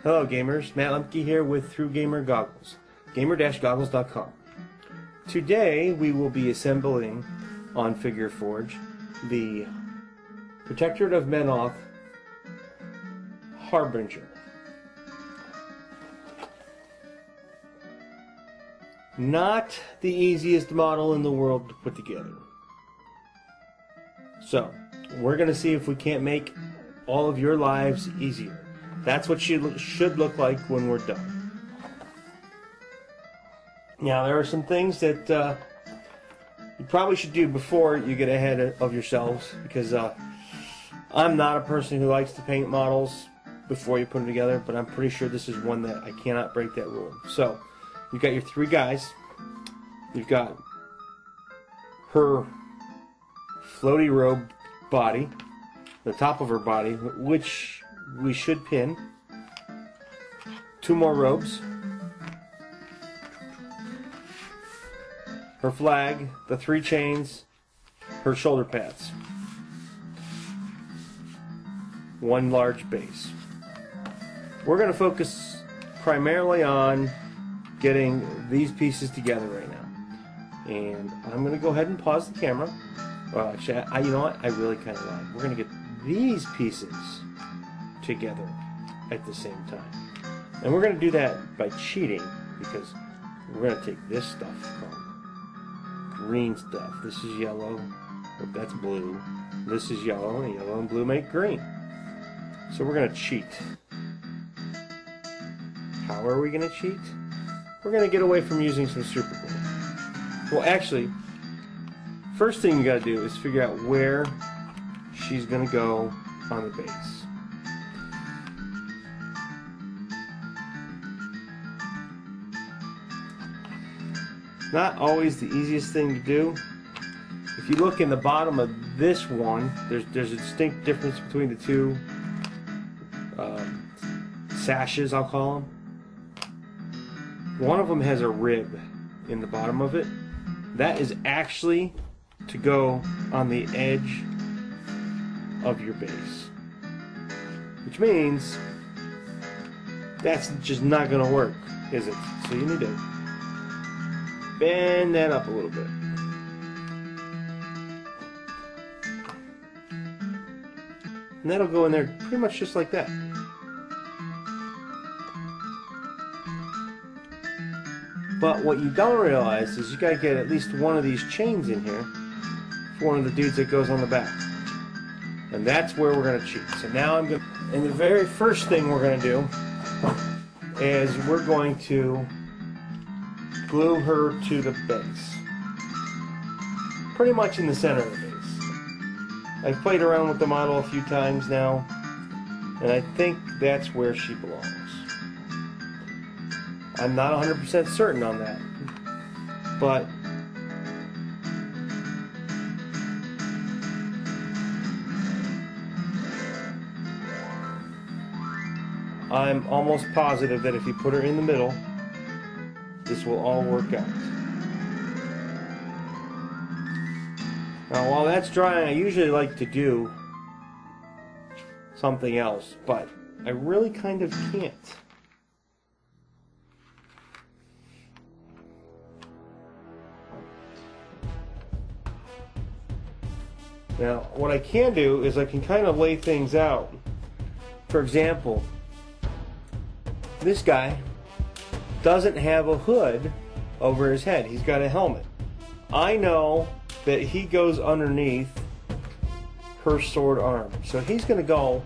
Hello gamers, Matt Lemke here with Through Gamer Goggles, gamer-goggles.com. Today we will be assembling on Figure Forge the Protectorate of Menoth Harbinger. Not the easiest model in the world to put together. So, we're going to see if we can't make all of your lives easier. That's what she should look like when we're done. Now, there are some things that you probably should do before you get ahead of yourselves, because I'm not a person who likes to paint models before you put them together, but I'm pretty sure this is one that I cannot break that rule. So, you've got your three guys. You've got her floaty robe body, the top of her body, which we should pin. Two more robes. Her flag, the three chains, her shoulder pads. One large base. We're going to focus primarily on getting these pieces together right now. And I'm going to go ahead and pause the camera. Well, actually, you know what? I really kind of lied. We're going to get these pieces together at the same time. And we're going to do that by cheating, because we're going to take this stuff called green stuff. This is yellow. Oh, that's blue. This is yellow, and yellow and blue make green. So we're going to cheat. How are we going to cheat? We're going to get away from using some super glue. Well, actually, first thing you got to do is figure out where she's going to go on the base. Not always the easiest thing to do. If you look in the bottom of this one, there's a distinct difference between the two sashes, I'll call them. One of them has a rib in the bottom of it. That is actually to go on the edge of your base, which means that's just not going to work, is it? So you need to bend that up a little bit. And that'll go in there pretty much just like that. But what you don't realize is you gotta get at least one of these chains in here for one of the dudes that goes on the back. And that's where we're gonna cheat. So now and the very first thing we're gonna do is we're going to glue her to the base. Pretty much in the center of the base. I've played around with the model a few times now, and I think that's where she belongs. I'm not 100% certain on that, but I'm almost positive that if you put her in the middle, this will all work out. Now, while that's drying, I usually like to do something else, but I really kind of can't. Now, what I can do is I can kind of lay things out. For example, this guy doesn't have a hood over his head. He's got a helmet. I know that he goes underneath her sword arm. So he's going to go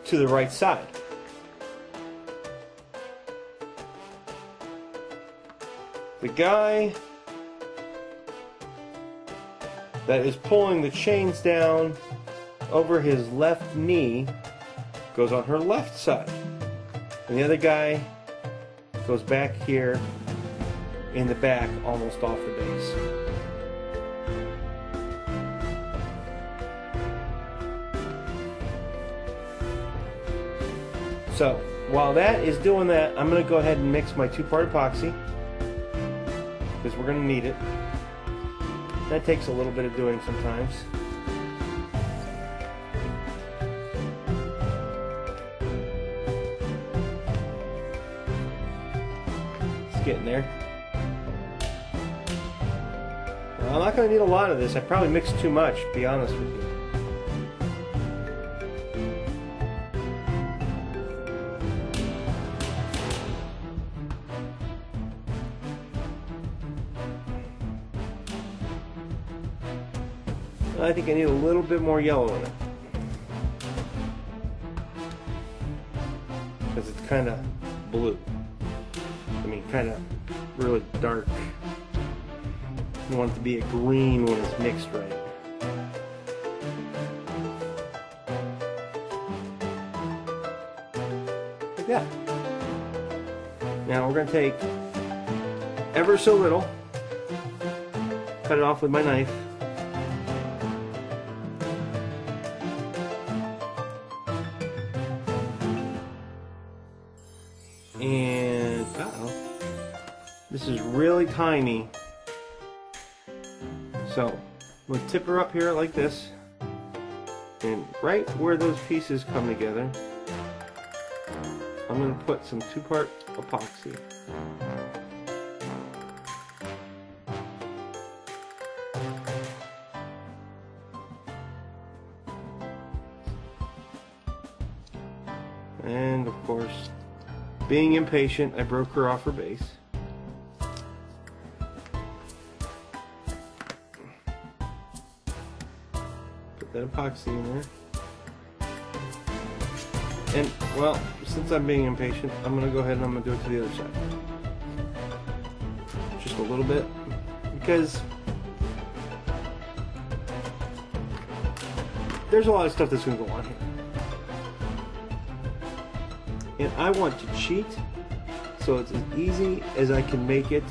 to the right side. The guy that is pulling the chains down over his left knee goes on her left side. And the other guy goes back here in the back, almost off the base. So, while that is doing that, I'm going to go ahead and mix my two-part epoxy, because we're going to need it. That takes a little bit of doing sometimes. getting there. Now, I'm not going to need a lot of this. I probably mixed too much, to be honest with you. I think I need a little bit more yellow in it, because it's kind of blue. I mean, kind of really dark. You want it to be a green when it's mixed right. Like that. Now we're going to take ever so little, cut it off with my knife. And this is really tiny, so I'm going to tip her up here like this, and right where those pieces come together, I'm going to put some 2-part epoxy. And of course, being impatient, I broke her off her base. Put that epoxy in there. And, well, since I'm being impatient, I'm going to go ahead and I'm going to do it to the other side. Just a little bit. Because there's a lot of stuff that's going to go on here. And I want to cheat, so it's as easy as I can make it.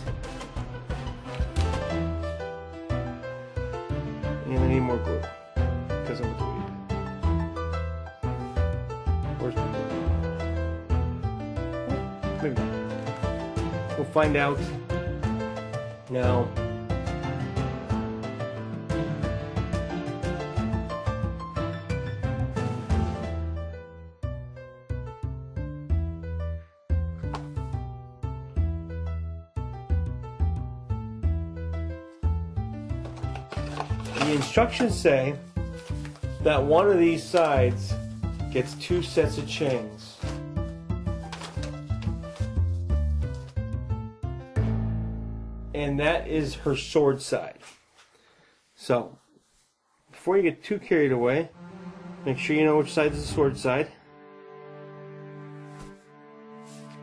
And I need more glue, because I'm going to Where's the glue? Maybe not. We'll find out. Now, the instructions say that one of these sides gets 2 sets of chains. And that is her sword side. So, before you get too carried away, make sure you know which side is the sword side.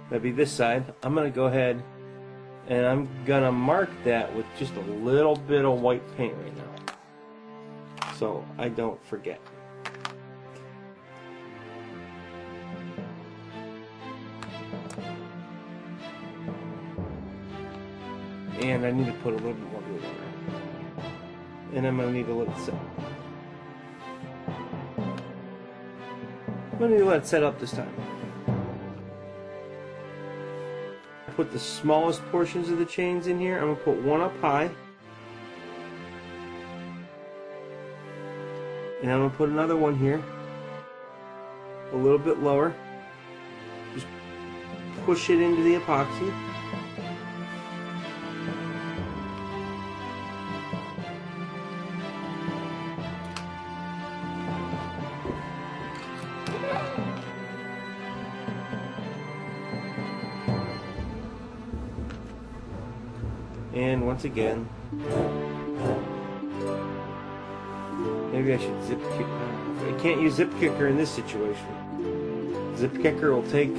That'd be this side. I'm going to go ahead and I'm going to mark that with just a little bit of white paint right now, so I don't forget. And I need to put a little bit more glue on there. And I'm going to need to let it set. I'm going to need to let it set up this time. Put the smallest portions of the chains in here. I'm going to put one up high. And I'm going to put another one here. A little bit lower. Just push it into the epoxy. And once again, maybe I should zip kick. I can't use zip kicker in this situation. Zip kicker will take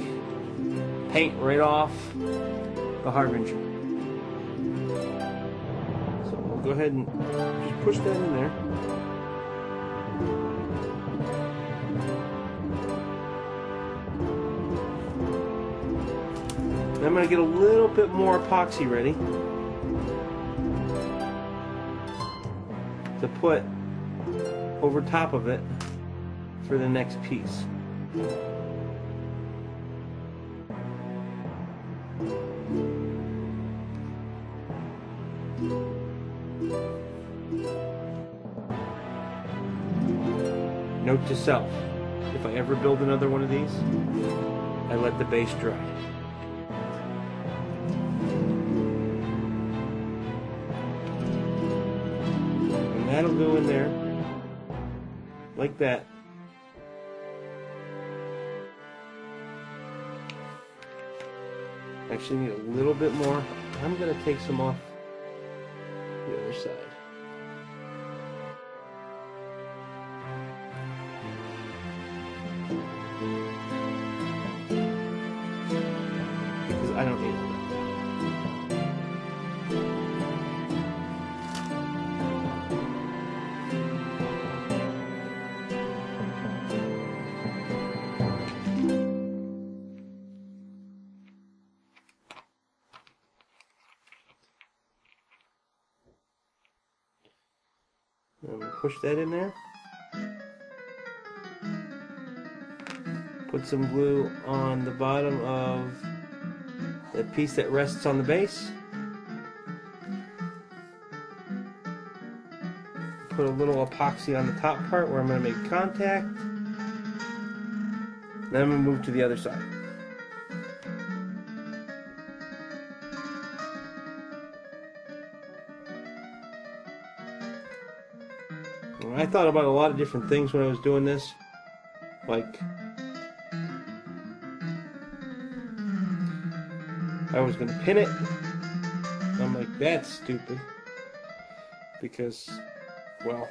paint right off the Harbinger. So we'll go ahead and just push that in there. And I'm going to get a little bit more epoxy ready to put over top of it for the next piece. Note to self, if I ever build another one of these, I let the base dry. that'll go in there like that. Actually need a little bit more. I'm going to take some off the other side. Because I don't need it. Push that in there. Put some glue on the bottom of the piece that rests on the base. Put a little epoxy on the top part where I'm going to make contact. Then I'm going to move to the other side. I thought about a lot of different things when I was doing this, like I was going to pin it. I'm like, that's stupid, because, well,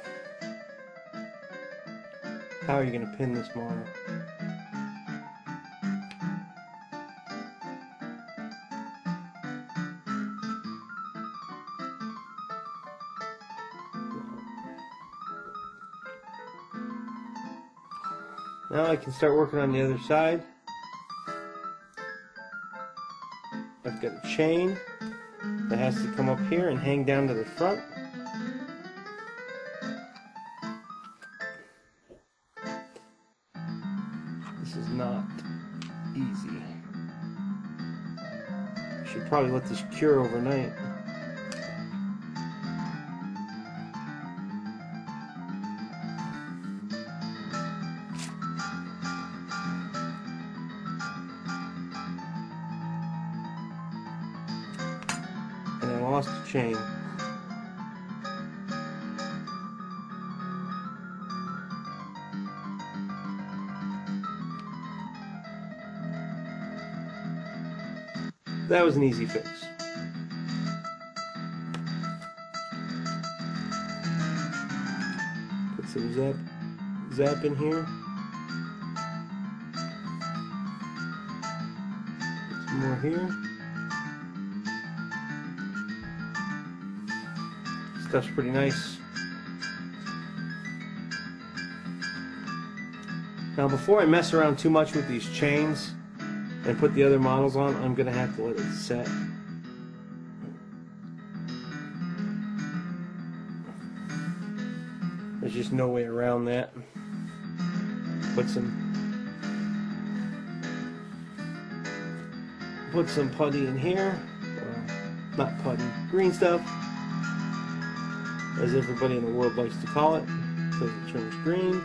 how are you going to pin this model? Now I can start working on the other side. I've got a chain that has to come up here and hang down to the front. This is not easy. I should probably let this cure overnight. And I lost the chain. That was an easy fix. Put some zap in here. Put some more here. Stuff's pretty nice. Now before I mess around too much with these chains and put the other models on, I'm going to have to let it set. There's just no way around that. Put some putty in here. Not putty, green stuff, as everybody in the world likes to call it, because it turns green.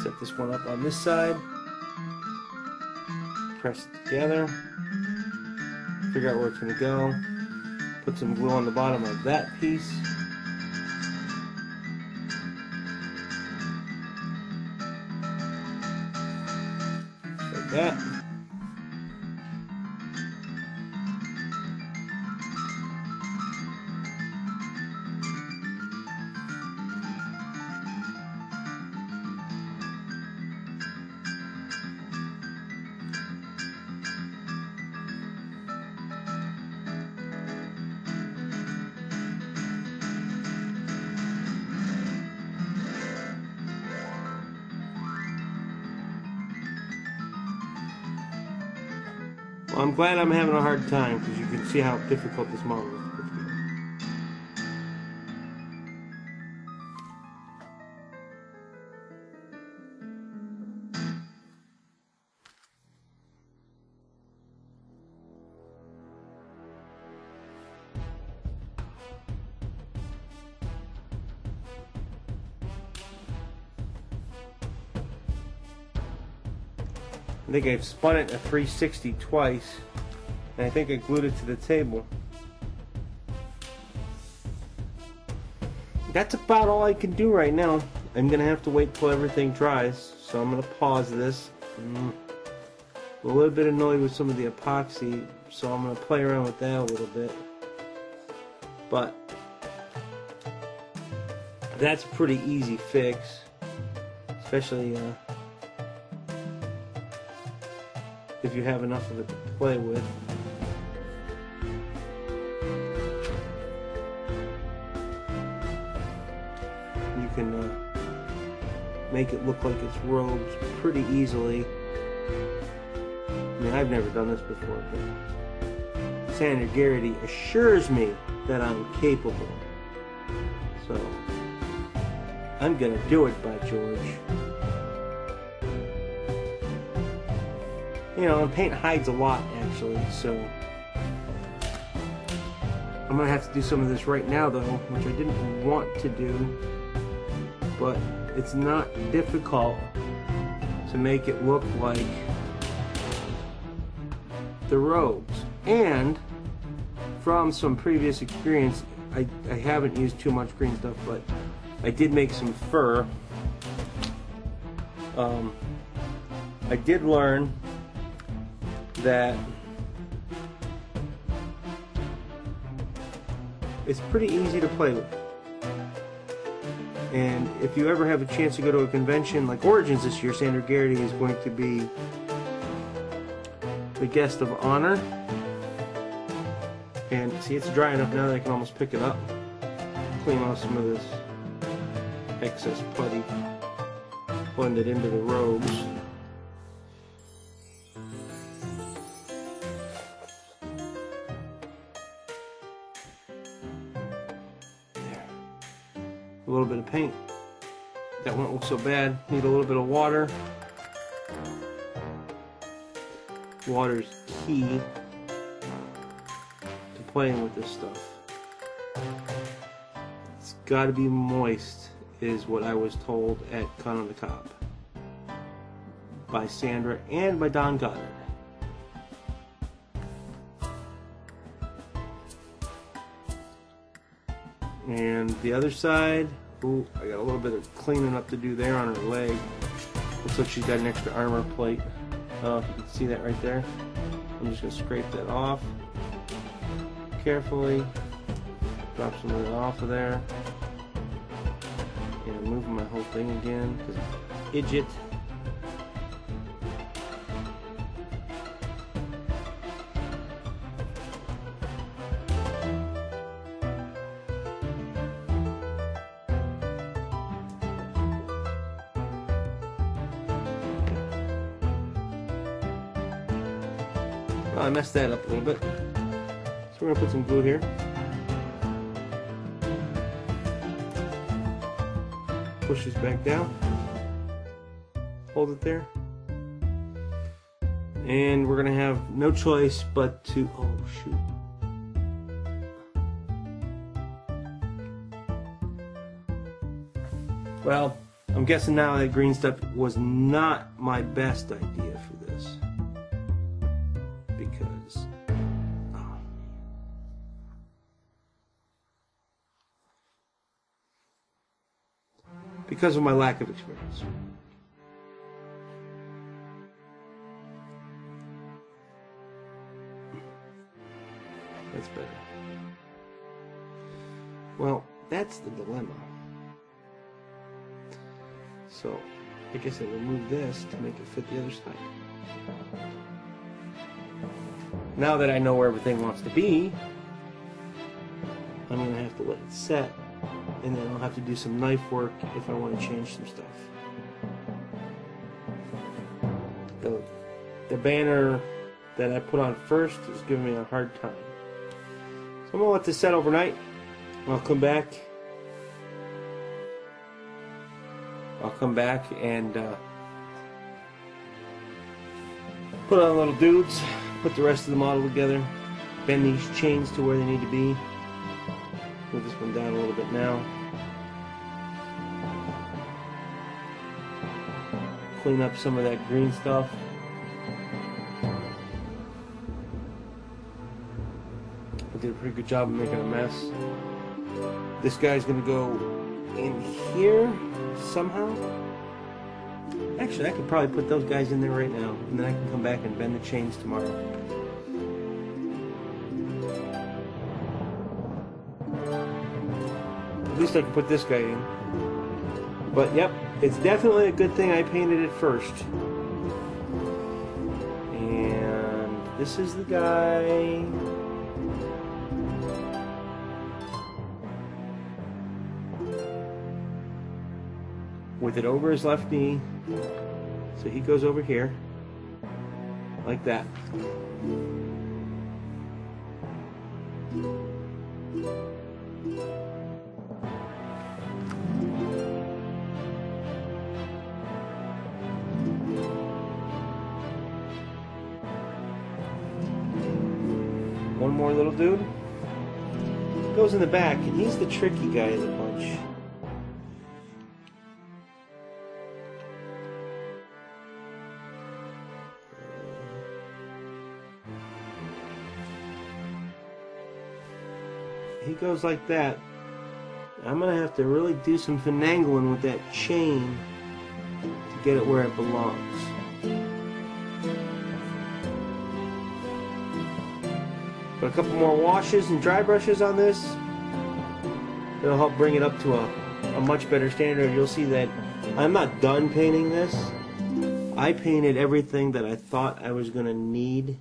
Set this one up on this side. Press it together. Figure out where it's going to go. Put some glue on the bottom of that piece. Like that. Well, I'm glad I'm having a hard time, because you can see how difficult this model is to put together. I think I've spun it at 360 twice, And I think I glued it to the table. That's about all I can do right now. I'm gonna have to wait till everything dries, so I'm gonna pause this. I'm a little bit annoyed with some of the epoxy, so I'm gonna play around with that a little bit. But that's a pretty easy fix, especially if you have enough of it to play with. You can make it look like it's robes pretty easily. I mean, I've never done this before, but Sandra Garrity assures me that I'm capable. So I'm gonna do it, by George. You know, and paint hides a lot, actually, so I'm gonna have to do some of this right now, though, which I didn't want to do, but it's not difficult to make it look like the robes. And from some previous experience, I haven't used too much green stuff, but I did make some fur. I did learn that it's pretty easy to play with. And if you ever have a chance to go to a convention like Origins this year, Sandra Garrity is going to be the guest of honor. And see, it's dry enough now that I can almost pick it up. Clean off some of this excess putty. Blend it into the robes. There. A little bit of paint. That won't look so bad. Need a little bit of water. Water's key to playing with this stuff. It's got to be moist, is what I was told at Con on the Cob by Sandra and by Don Goddard. And the other side, ooh, I got a little bit of cleaning up to do there on her leg. Looks like she's got an extra armor plate. I don't know if you can see that right there. I'm just going to scrape that off carefully. Drop some of it off of there. And moving my whole thing again because I'm an idiot. Well, I messed that up a little bit. So we're going to put some glue here. Push this back down. Hold it there. And we're going to have no choice but to... Oh, shoot. Well, I'm guessing now that green stuff was not my best idea for this. Because... oh. Because of my lack of experience. That's better. Well, that's the dilemma. So, I guess I will move this to make it fit the other side. Now that I know where everything wants to be, I'm going to have to let it set. And then I'll have to do some knife work if I want to change some stuff. The banner that I put on first is giving me a hard time. So I'm going to let this set overnight. I'll come back. And put on little dudes, put the rest of the model together, bend these chains to where they need to be. Move this one down a little bit now. Clean up some of that green stuff. pretty good job of making a mess. This guy's gonna go in here somehow. Actually, I could probably put those guys in there right now, and then I can come back and bend the chains tomorrow. At least I can put this guy in. But yep, it's definitely a good thing I painted it first. And this is the guy. With it over his left knee. So he goes over here. Like that. One more little dude. Goes in the back, and he's the tricky guy of the bunch. He goes like that. I'm gonna have to really do some finagling with that chain to get it where it belongs. Put a couple more washes and dry brushes on this. It'll help bring it up to a much better standard. You'll see that I'm not done painting this. I painted everything that I thought I was gonna need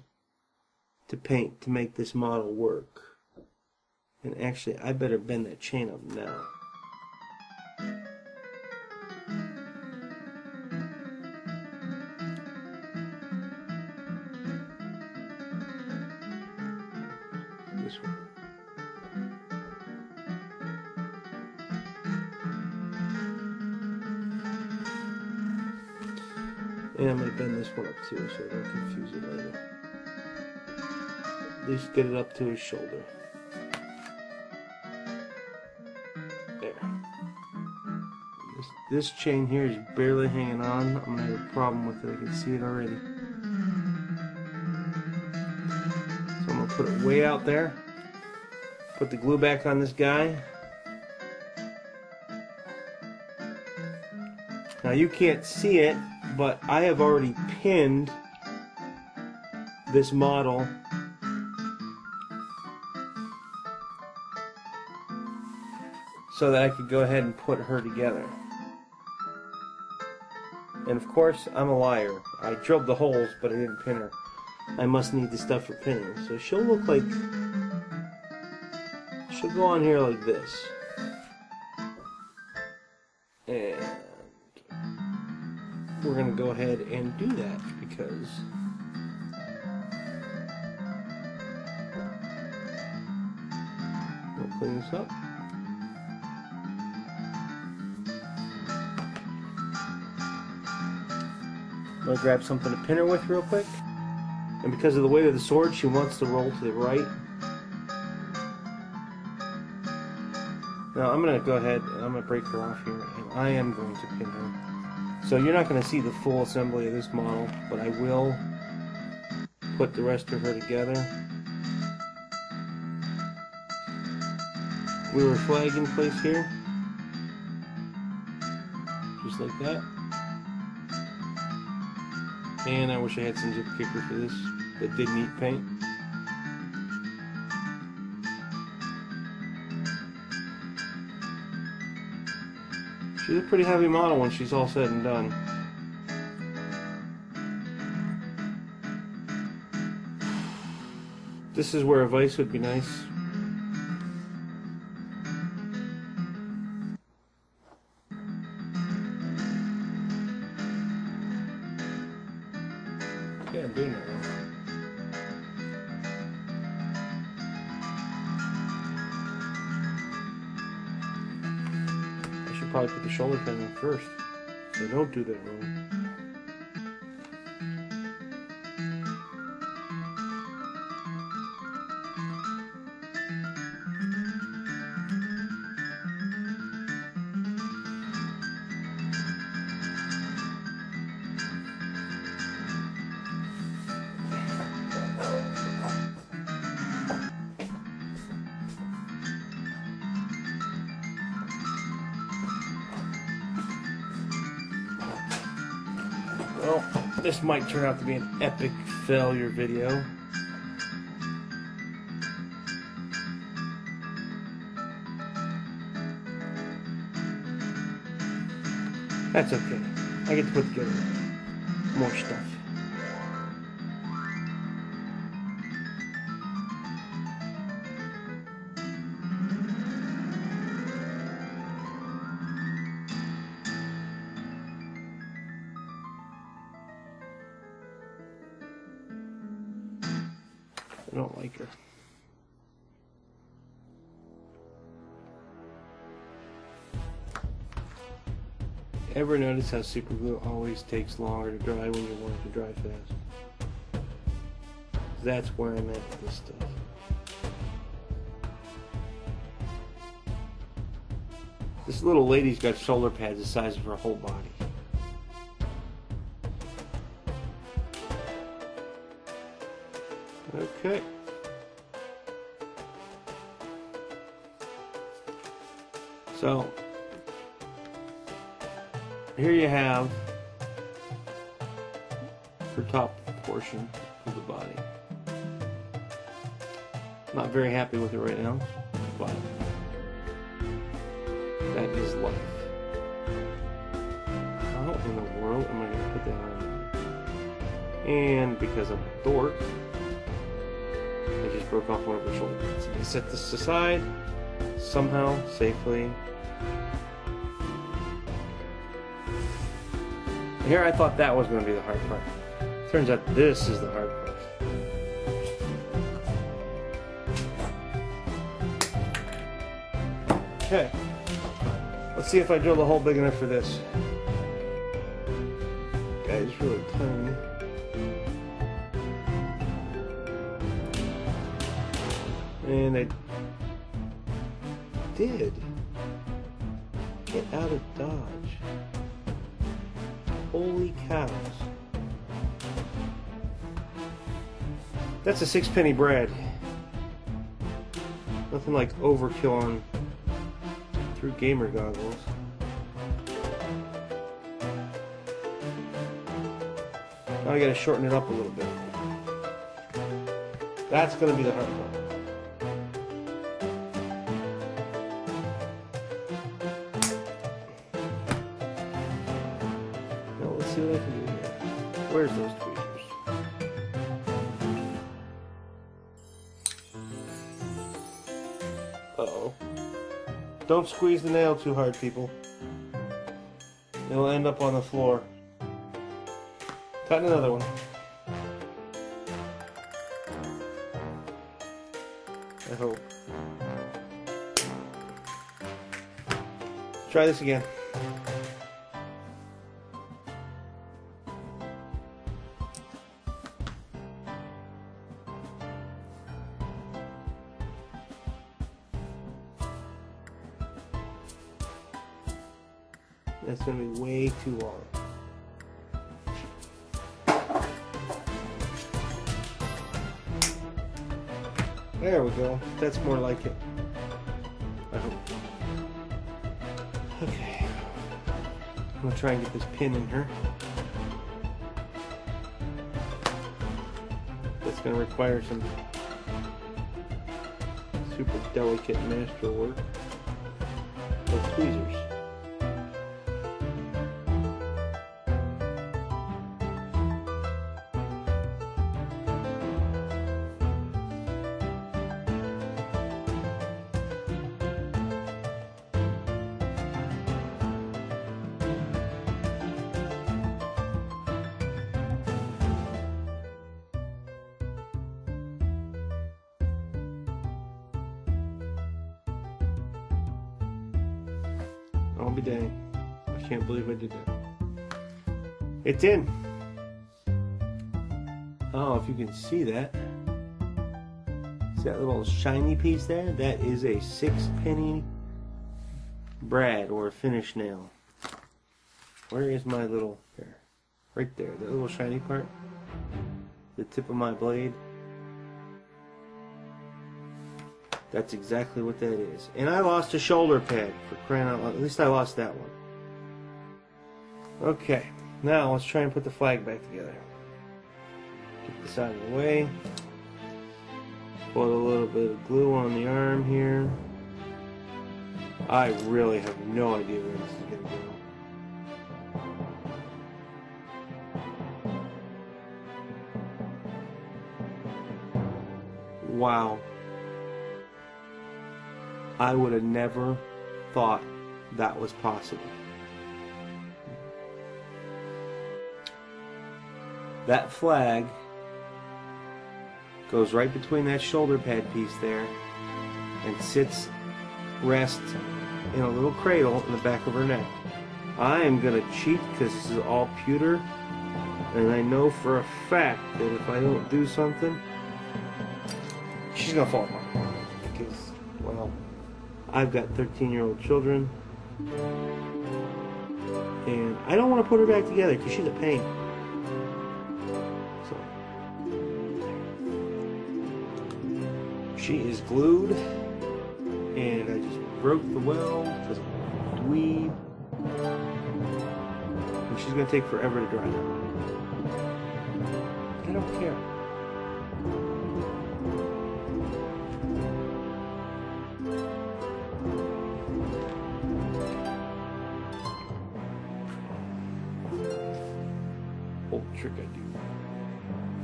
to paint to make this model work. And actually, I better bend that chain up now. This one. And I'm going to bend this one up too so I don't confuse it later. At least get it up to his shoulder. This chain here is barely hanging on. I'm going to have a problem with it. I can see it already. So I'm going to put it way out there. Put the glue back on this guy. Now you can't see it, but I have already pinned this model so that I could go ahead and put her together. And of course, I'm a liar. I drilled the holes, but I didn't pin her. I must need the stuff for pinning. So she'll look like... she'll go on here like this. And we're going to go ahead and do that because... we'll clean this up. I'm going to grab something to pin her with real quick. And because of the weight of the sword, she wants to roll to the right. Now I'm going to go ahead and I'm going to break her off here, and I am going to pin her. So you're not going to see the full assembly of this model, but I will put the rest of her together. Rear flag in place here. Just like that. And I wish I had some zip kicker for this that didn't eat paint. She's a pretty heavy model when she's all said and done. This is where a vise would be nice. Yeah, I'm doing it wrong. I should probably put the shoulder pin in first, so don't do that wrong. Well, this might turn out to be an epic failure video. That's okay. I get to put together more stuff. I don't like her. Ever notice how super glue always takes longer to dry when you want it to dry fast? That's where I'm at with this stuff. This little lady's got shoulder pads the size of her whole body. Okay. So here you have her top portion of the body. Not very happy with it right now, but that is life. How in the world am I going to put that on? And because I'm a dork, I just broke off one of her shoulder pads. I set this aside somehow, safely. Here I thought that was going to be the hard part. Turns out this is the hard part. Okay. Let's see if I drill the hole big enough for this. Guy's really tiny. And I did get out of Dodge. Holy cows. That's a 6-penny Brad. Nothing like overkill on through gamer goggles. Now I gotta shorten it up a little bit. That's gonna be the hard part. See what I can do here. Where's those tweezers? Uh-oh. Don't squeeze the nail too hard, people. It'll end up on the floor. Tighten another one. I hope. Try this again. That's going to be way too long. There we go. That's more like it. I hope. Okay. I'm going to try and get this pin in her. That's going to require some super delicate masterwork with tweezers. I'll be dang. I can't believe I did that. It's in. Oh, if you can see that. See that little shiny piece there? That is a 6-penny brad or finish nail. Where is my little, there, right there, that little shiny part? The tip of my blade. That's exactly what that is. And I lost a shoulder pad, for crying out loud. At least I lost that one. Okay. Now let's try and put the flag back together. Get this out of the way. Put a little bit of glue on the arm here. I really have no idea where this is going to go. Wow. I would have never thought that was possible. That flag goes right between that shoulder pad piece there and rests in a little cradle in the back of her neck. I am going to cheat because this is all pewter, and I know for a fact that if I don't do something, she's going to fall apart. Because, well, I've got 13-year-old children, and I don't want to put her back together because she's a pain. So, she is glued, and I just broke the weld because I'm a dweeb, and she's going to take forever to dry. I don't care. Old trick I do.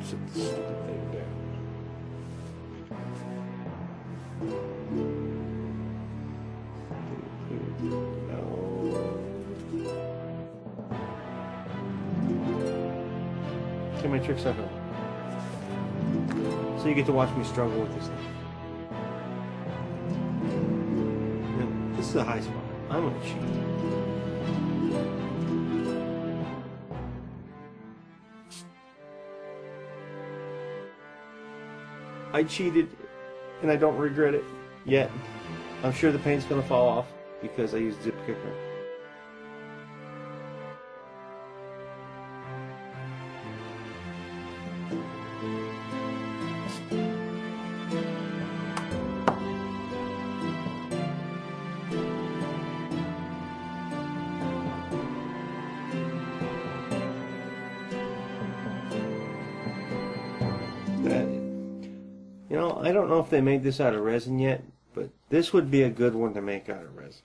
Sit the stupid thing down. No. Okay, my trick's not done. So you get to watch me struggle with this thing. Now, this is a high spot. I'm gonna cheat. I cheated, and I don't regret it yet. I'm sure the paint's going to fall off because I used Zip Kicker. You know, I don't know if they made this out of resin yet, but this would be a good one to make out of resin.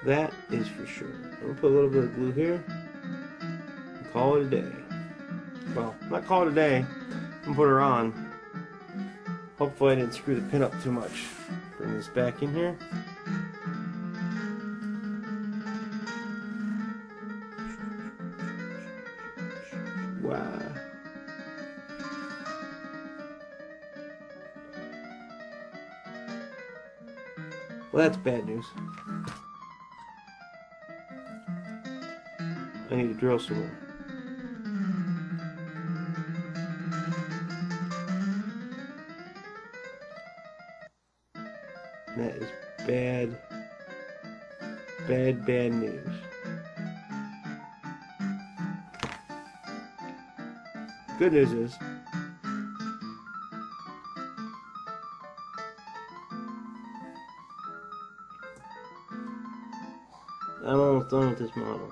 That is for sure. I'm going to put a little bit of glue here and call it a day. Well, not call it a day. I'm going to put her on. Hopefully I didn't screw the pin up too much. Bring this back in here. Wow. Well, that's bad news. I need to drill some more. That is bad, bad news. Good news is, I'm almost done with this model.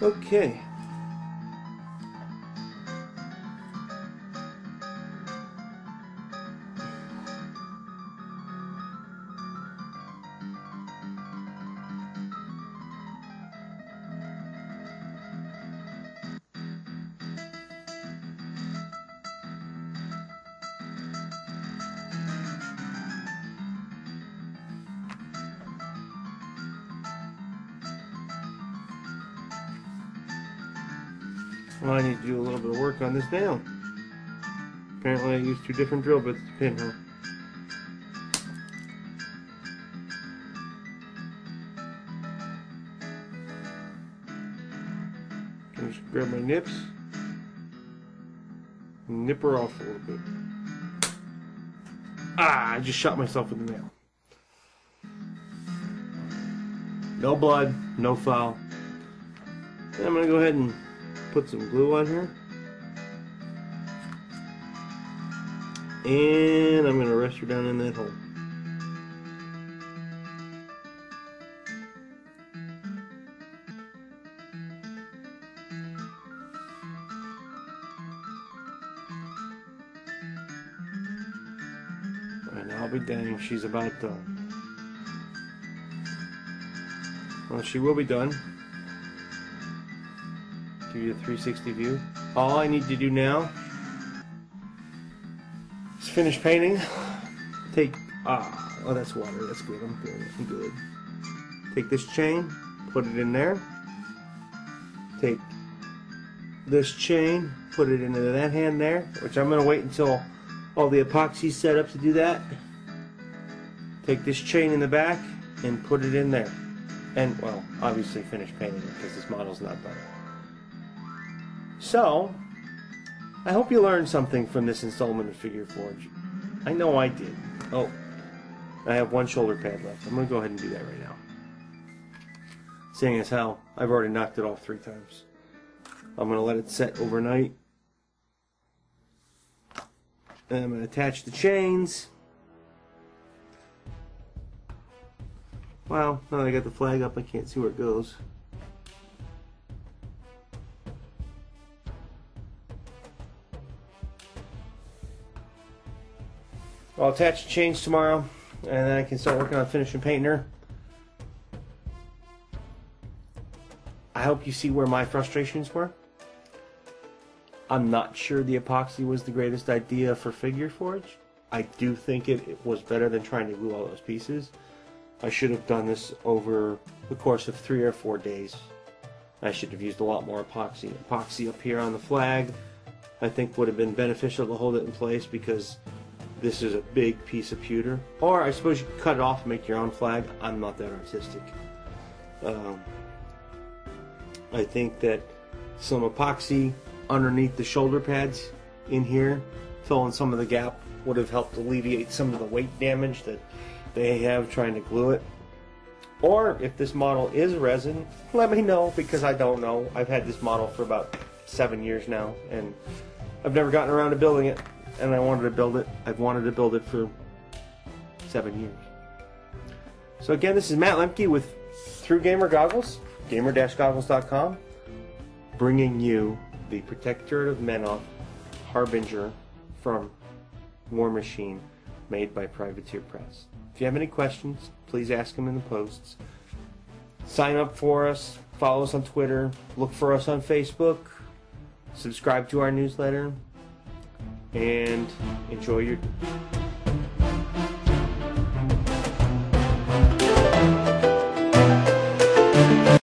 Okay. Well, I need to do a little bit of work on this nail. Apparently I used two different drill bits to pin her. Just grab my nips. Nip her off a little bit. Ah, I just shot myself in the nail. No blood, no foul. And I'm going to go ahead and put some glue on here. And I'm going to rest her down in that hole. And I'll be dang, she's about done. Well, she will be done. Give you a 360 view. All I need to do now is finish painting. Take, oh, that's water. That's good. I'm good. I'm good. Take this chain, put it in there. Take this chain, put it into that hand there, which I'm going to wait until all the epoxy's set up to do that. Take this chain in the back and put it in there. And, well, obviously finish painting it because this model's not done. So, I hope you learned something from this installment of Figure Forge. I know I did. Oh, I have one shoulder pad left. I'm going to go ahead and do that right now. Seeing as how I've already knocked it off 3 times. I'm going to let it set overnight. And I'm going to attach the chains. Wow, now that I got the flag up, I can't see where it goes. I'll attach the chains tomorrow, and then I can start working on finishing painting her. I hope you see where my frustrations were. I'm not sure the epoxy was the greatest idea for Figure Forge. I do think it was better than trying to glue all those pieces. I should have done this over the course of 3 or 4 days. I should have used a lot more epoxy. Epoxy up here on the flag, I think would have been beneficial to hold it in place because this is a big piece of pewter. Or I suppose you could cut it off and make your own flag. I'm not that artistic. I think that some epoxy underneath the shoulder pads in here, filling some of the gap, would have helped alleviate some of the weight damage that they have trying to glue it. Or if this model is resin, let me know because I don't know. I've had this model for about 7 years now and I've never gotten around to building it, and I wanted to build it. I've wanted to build it for 7 years. So again, this is Matt Lemke with Through Gamer Goggles, gamer-goggles.com, bringing you the Protectorate of Menoth Harbinger from War Machine, made by Privateer Press. If you have any questions, please ask them in the posts. Sign up for us, follow us on Twitter, look for us on Facebook, subscribe to our newsletter, and enjoy your